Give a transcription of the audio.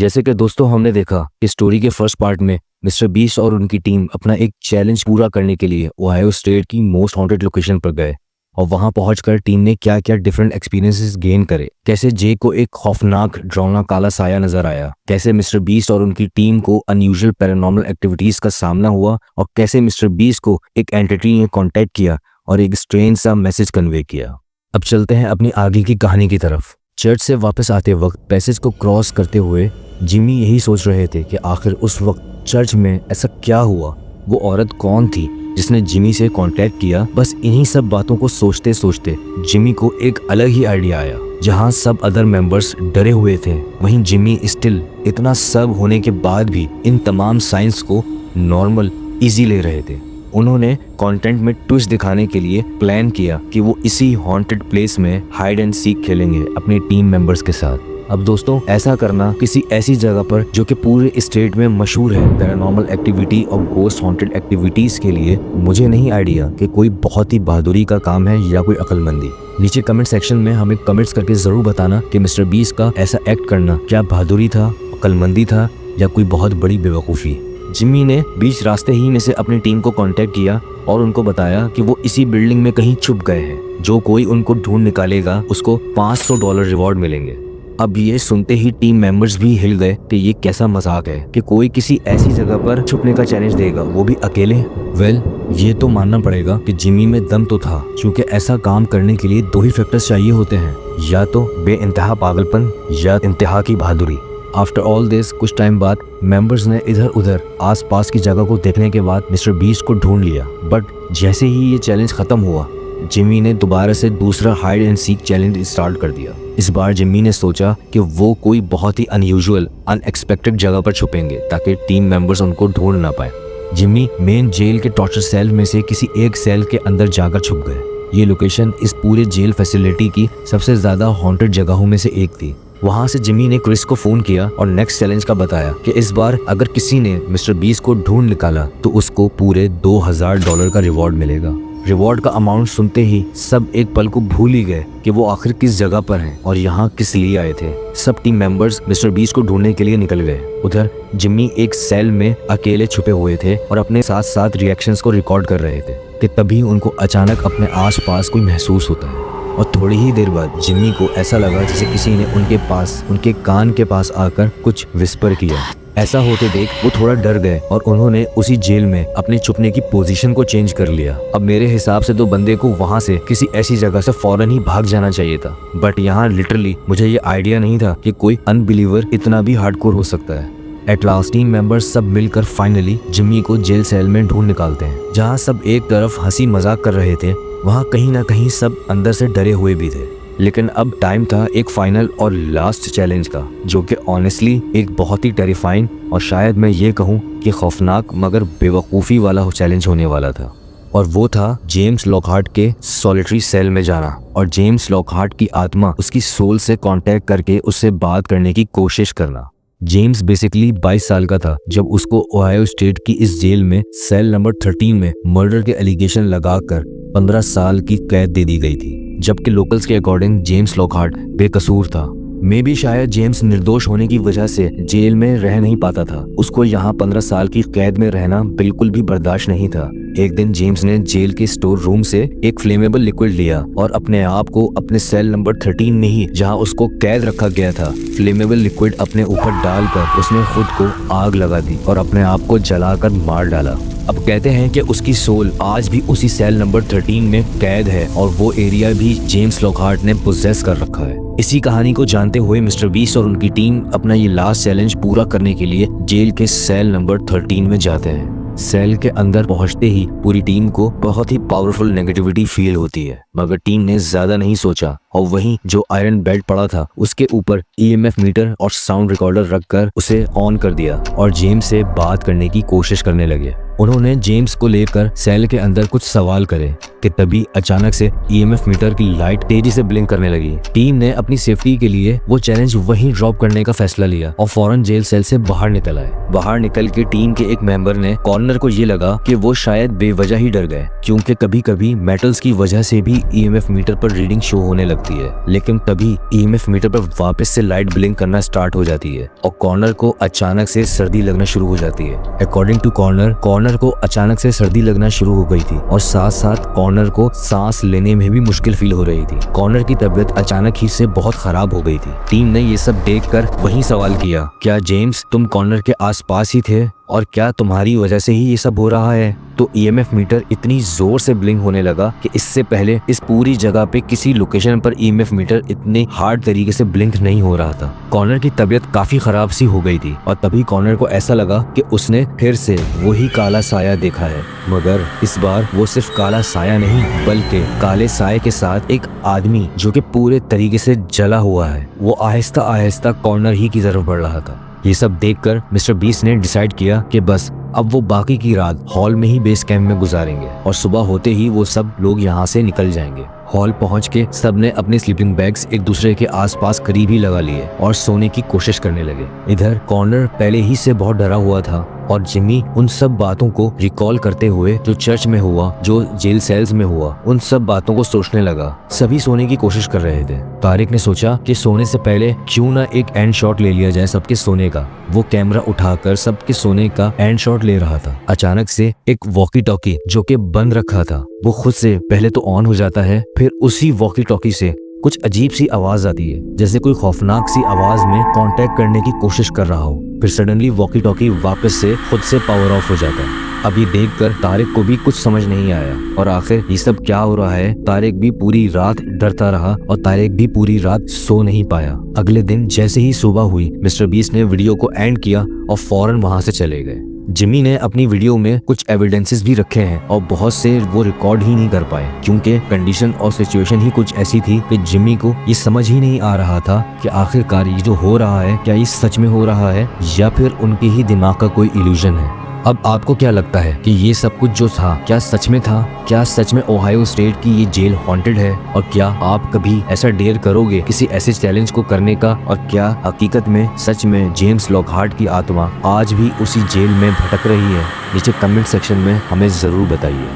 जैसे कि दोस्तों हमने देखा कि स्टोरी के फर्स्ट पार्ट में मिस्टर बीस्ट और उनकी टीम अपना एक चैलेंज पूरा करने के लिए ओहायो स्टेट की मोस्ट हॉन्टेड लोकेशन पर गए और वहां पहुंचकर टीम ने क्या क्या डिफरेंट एक्सपीरियंसेस गेन करे। कैसे जे को एक खौफनाक डरावना काला साया नजर आया, कैसे मिस्टर बीस्ट और उनकी टीम को अनयूजुअल पैरानॉर्मल एक्टिविटीज का सामना हुआ और कैसे मिस्टर बीस्ट को एक एंटिटी ने कांटेक्ट किया और एक स्ट्रेंज सा मैसेज कन्वे किया। अब चलते हैं अपनी आगे की कहानी की तरफ। चर्च से वापस आते वक्त पैसेज को क्रॉस करते हुए जिमी यही सोच रहे थे कि आखिर उस वक्त चर्च में ऐसा क्या हुआ, वो औरत कौन थी जिसने जिमी से कांटेक्ट किया। बस इन्हीं सब बातों को सोचते सोचते जिमी को एक अलग ही आइडिया आया। जहां सब अदर मेंबर्स डरे हुए थे, वहीं जिमी स्टिल इतना सब होने के बाद भी इन तमाम साइंस को नॉर्मल इजी ले रहे थे। उन्होंने कंटेंट में ट्विस्ट दिखाने के लिए प्लान किया कि वो इसी हॉन्टेड प्लेस में हाइड एंड सीक खेलेंगे अपने टीम मेंबर्स के साथ। अब दोस्तों ऐसा करना किसी ऐसी जगह पर जो कि पूरे स्टेट में मशहूर है पैरानॉर्मल एक्टिविटी और गोस्ट हॉन्टेड एक्टिविटीज के लिए, मुझे नहीं आइडिया कि कोई बहुत ही बहादुरी का काम है या कोई अक्लमंदी। नीचे कमेंट सेक्शन में हमें कमेंट्स करके जरूर बताना कि मिस्टर बीस्ट का ऐसा एक्ट करना क्या बहादुरी था, अक्लमंदी था या कोई बहुत बड़ी बेवकूफ़ी। जिमी ने बीच रास्ते ही में से अपनी टीम को कांटेक्ट किया और उनको बताया कि वो इसी बिल्डिंग में कहीं छुप गए हैं। जो कोई उनको ढूंढ निकालेगा उसको $500 रिवॉर्ड मिलेंगे। अब ये सुनते ही टीम मेंबर्स भी हिल गए कि ये कैसा मजाक है कि कोई किसी ऐसी जगह पर छुपने का चैलेंज देगा, वो भी अकेले। वेल, ये तो मानना पड़ेगा कि जिमी में दम तो था, क्योंकि ऐसा काम करने के लिए दो ही फैक्टर्स चाहिए होते हैं, या तो बेइंतहा पागलपन या इंतहा की बहादुरी। आफ्टर ऑल दिस कुछ टाइम बाद मेंबर्स ने इधर उधर आसपास की जगह को देखने के बाद मिस्टर बीस्ट को ढूंढ लिया। बट जैसे ही ये चैलेंज खत्म हुआ, जिमी ने दोबारा से दूसरा hide and seek challenge start कर दिया। इस बार जिमी ने सोचा कि वो कोई बहुत ही अनयूजुअल अनएक्सपेक्टेड जगह पर छुपेंगे ताकि टीम मेंबर्स उनको ढूंढ ना पाए। जिमी मेन जेल के टॉर्चर सेल में से किसी एक सेल के अंदर जाकर छुप गए। ये लोकेशन इस पूरे जेल फैसिलिटी की सबसे ज्यादा हॉन्टेड जगहों में से एक थी। वहां से जिमी ने क्रिस को फोन किया और नेक्स्ट चैलेंज का बताया कि इस बार अगर किसी ने मिस्टर बीस्ट को ढूंढ निकाला तो उसको पूरे $2000 का रिवॉर्ड मिलेगा। रिवॉर्ड का अमाउंट सुनते ही सब एक पल को भूल ही गए कि वो आखिर किस जगह पर हैं और यहाँ किस लिए आए थे। सब टीम मेंबर्स मिस्टर बीस्ट को ढूंढने के लिए निकल गए। उधर जिमी एक सेल में अकेले छुपे हुए थे और अपने साथ साथ रिएक्शंस को रिकॉर्ड कर रहे थे कि तभी उनको अचानक अपने आसपास कोई महसूस होता है और थोड़ी ही देर बाद जिमी को ऐसा लगा जैसे किसी ने उनके कान के पास आकर कुछ विस्पर किया। ऐसा होते देख वो थोड़ा डर गए और उन्होंने उसी जेल में अपने छुपने की पोजीशन को चेंज कर लिया। अब मेरे हिसाब से तो बंदे को वहां से किसी ऐसी जगह से फौरन ही भाग जाना चाहिए था, बट यहाँ लिटरली मुझे ये आइडिया नहीं था कि कोई अनबिलीवर इतना भी हार्डकोर हो सकता है। एट लास्ट टीम मेंबर्स सब मिलकर फाइनली जिमी को जेल सेल में ढूंढ निकालते हैं। जहाँ सब एक तरफ हंसी मजाक कर रहे थे, वहाँ कहीं ना कहीं सब अंदर से डरे हुए भी थे। लेकिन अब टाइम था एक फाइनल और लास्ट चैलेंज का, जो कि ऑनेस्टली एक बहुत ही टेरिफाइंग और शायद मैं ये कहूँ कि खौफनाक मगर बेवकूफ़ी वाला चैलेंज होने वाला था। और वो था जेम्स लॉकहार्ट के सॉलिटरी सेल में जाना और जेम्स लॉकहार्ट की आत्मा उसकी सोल से कांटेक्ट करके उससे बात करने की कोशिश करना। जेम्स बेसिकली 22 साल का था जब उसको ओहायो स्टेट की इस जेल में सेल नंबर 13 में मर्डर के एलिगेशन लगाकर 15 साल की कैद दे दी गई थी, जबकि लोकल्स के अकॉर्डिंग जेम्स लॉकहार्ट बेकसूर था। मे भी शायद जेम्स निर्दोष होने की वजह से जेल में रह नहीं पाता था। उसको यहाँ 15 साल की कैद में रहना बिल्कुल भी बर्दाश्त नहीं था। एक दिन जेम्स ने जेल के स्टोर रूम से एक फ्लेमेबल लिक्विड लिया और अपने आप को अपने सेल नंबर 13 में ही, जहाँ उसको कैद रखा गया था, फ्लेमेबल लिक्विड अपने ऊपर डालकर उसने खुद को आग लगा दी और अपने आप को जलाकर मार डाला। अब कहते हैं कि उसकी सोल आज भी उसी सेल नंबर 13 में कैद है और वो एरिया भी जेम्स लॉकहार्ट ने पोजेस कर रखा है। इसी कहानी को जानते हुए मिस्टर बीस्ट और उनकी टीम अपना ये लास्ट चैलेंज पूरा करने के लिए जेल के सेल नंबर 13 में जाते हैं। सेल के अंदर पहुंचते ही पूरी टीम को बहुत ही पावरफुल नेगेटिविटी फील होती है, मगर टीम ने ज्यादा नहीं सोचा और वहीं जो आयरन बेड पड़ा था उसके ऊपर EMF मीटर और साउंड रिकॉर्डर रखकर उसे ऑन कर दिया और जेम्स से बात करने की कोशिश करने लगे। उन्होंने जेम्स को लेकर सेल के अंदर कुछ सवाल करे कि तभी अचानक से ईएमएफ मीटर की लाइट तेजी से ब्लिंक करने लगी। टीम ने अपनी सेफ्टी के लिए वो चैलेंज वहीं ड्रॉप करने का फैसला लिया और फौरन जेल सेल से बाहर निकल आए। बाहर निकल के टीम के एक मेंबर ने कॉर्नर को ये लगा कि वो शायद बेवजह ही डर गए, क्योंकि कभी कभी मेटल्स की वजह से भी ईएमएफ मीटर पर रीडिंग शो होने लगती है। लेकिन तभी ईएमएफ मीटर पर वापस से लाइट ब्लिंक करना स्टार्ट हो जाती है और कॉर्नर को अचानक से सर्दी लगना शुरू हो जाती है। अकॉर्डिंग टू कॉर्नर को अचानक से सर्दी लगना शुरू हो गई थी और साथ साथ कॉर्नर को सांस लेने में भी मुश्किल फील हो रही थी। कॉर्नर की तबीयत अचानक ही से बहुत खराब हो गई थी। टीम ने ये सब देखकर वही सवाल किया, क्या जेम्स तुम कॉर्नर के आसपास ही थे और क्या तुम्हारी वजह से ही ये सब हो रहा है? तो ईएमएफ मीटर इतनी जोर से ब्लिंक होने लगा कि इससे पहले इस पूरी जगह पे किसी लोकेशन पर ईएमएफ मीटर इतने हार्ड तरीके से ब्लिंक नहीं हो रहा था। कॉर्नर की तबीयत काफी खराब सी हो गई थी और तभी कॉर्नर को ऐसा लगा कि उसने फिर से वही काला साया देखा है, मगर इस बार वो सिर्फ काला साया नहीं बल्कि काले साये के साथ एक आदमी जो कि पूरे तरीके से जला हुआ है। वो आहिस्ता आहिस्ता कॉर्नर ही की तरफ बढ़ रहा था। ये सब देखकर मिस्टर बीस्ट ने डिसाइड किया कि बस अब वो बाकी की रात हॉल में ही बेस कैंप में गुजारेंगे और सुबह होते ही वो सब लोग यहाँ से निकल जाएंगे। हॉल पहुँच के सबने अपने स्लीपिंग बैग्स एक दूसरे के आसपास करीब ही लगा लिए और सोने की कोशिश करने लगे। इधर कॉर्नर पहले ही से बहुत डरा हुआ था और जिमी उन सब बातों को रिकॉल करते हुए जो चर्च में हुआ, जो जेल सेल्स में हुआ, उन सब बातों को सोचने लगा। सभी सोने की कोशिश कर रहे थे। तारिक ने सोचा कि सोने से पहले क्यों ना एक एंड शॉट ले लिया जाए सबके सोने का। वो कैमरा उठाकर सबके सोने का एंड शॉट ले रहा था। अचानक से एक वॉकी टॉकी जो कि बंद रखा था वो खुद से पहले तो ऑन हो जाता है, फिर उसी वॉकी टॉकी से कुछ अजीब सी आवाज आती है, जैसे कोई खौफनाक सी आवाज में कांटेक्ट करने की कोशिश कर रहा हो। फिर सडनली वॉकी टॉकी वापस से खुद से पावर ऑफ हो जाता है। अब ये देखकर तारिक को भी कुछ समझ नहीं आया और आखिर ये सब क्या हो रहा है। तारिक भी पूरी रात डरता रहा और तारिक भी पूरी रात सो नहीं पाया। अगले दिन जैसे ही सुबह हुई, मिस्टर बीस्ट ने वीडियो को एंड किया और फौरन वहां से चले गए। जिमी ने अपनी वीडियो में कुछ एविडेंसेस भी रखे हैं और बहुत से वो रिकॉर्ड ही नहीं कर पाए, क्योंकि कंडीशन और सिचुएशन ही कुछ ऐसी थी कि जिमी को ये समझ ही नहीं आ रहा था कि आखिरकार ये जो हो रहा है क्या ये सच में हो रहा है या फिर उनके ही दिमाग का कोई इल्यूजन है। अब आपको क्या लगता है कि ये सब कुछ जो था क्या सच में था? क्या सच में ओहायो स्टेट की ये जेल हॉन्टेड है? और क्या आप कभी ऐसा डेयर करोगे किसी ऐसे चैलेंज को करने का? और क्या हकीकत में सच में जेम्स लॉकहार्ट की आत्मा आज भी उसी जेल में भटक रही है? नीचे कमेंट सेक्शन में हमें जरूर बताइए।